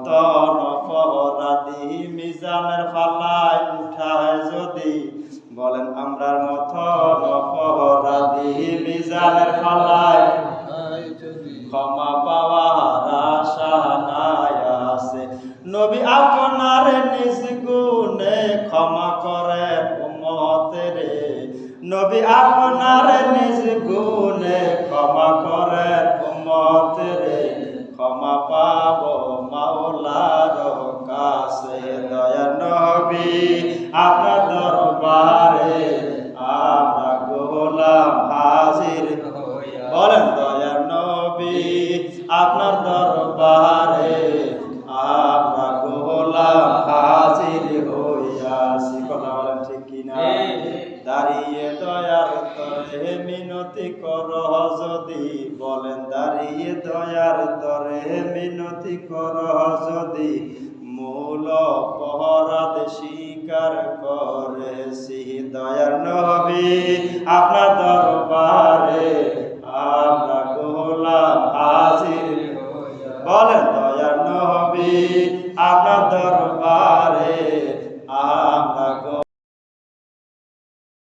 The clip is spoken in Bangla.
মতো অপরাধী মিজানের পাল্লায় উঠায় যদি, বলেন আমরার মতো অপরাধী মিজানের পাল্লায় ক্ষমা পাওয়ার আশা নাই আছে। নবী আপনার নিজ গুণে ক্ষমা করেন উম্মতের, নবী আপনার নিজ গুণে ক্ষমা করেন উম্মতের, ক্ষমা পাব মাওলার কাছে। দয়া নবী আপনার দরবারে আমরা গোলাম হাজির, বলেন দয়া নবী আপনার দরবারে আমরা গোলাম হাজির হইয়াছি। কথা বলেন ঠিক কিনা? দাঁড়িয়ে দয়ার তরে মিনতি কর যদি, বলেন দাঁড়িয়ে দয়ার তরে মিনতি কর যদি, মূল অপরাধ স্বীকার করেছি। দয়ার নবী আপনার দরবারে আমরা গোলাম হাজির, বলেন দয়ার নবী আপনার দরবারে আমরা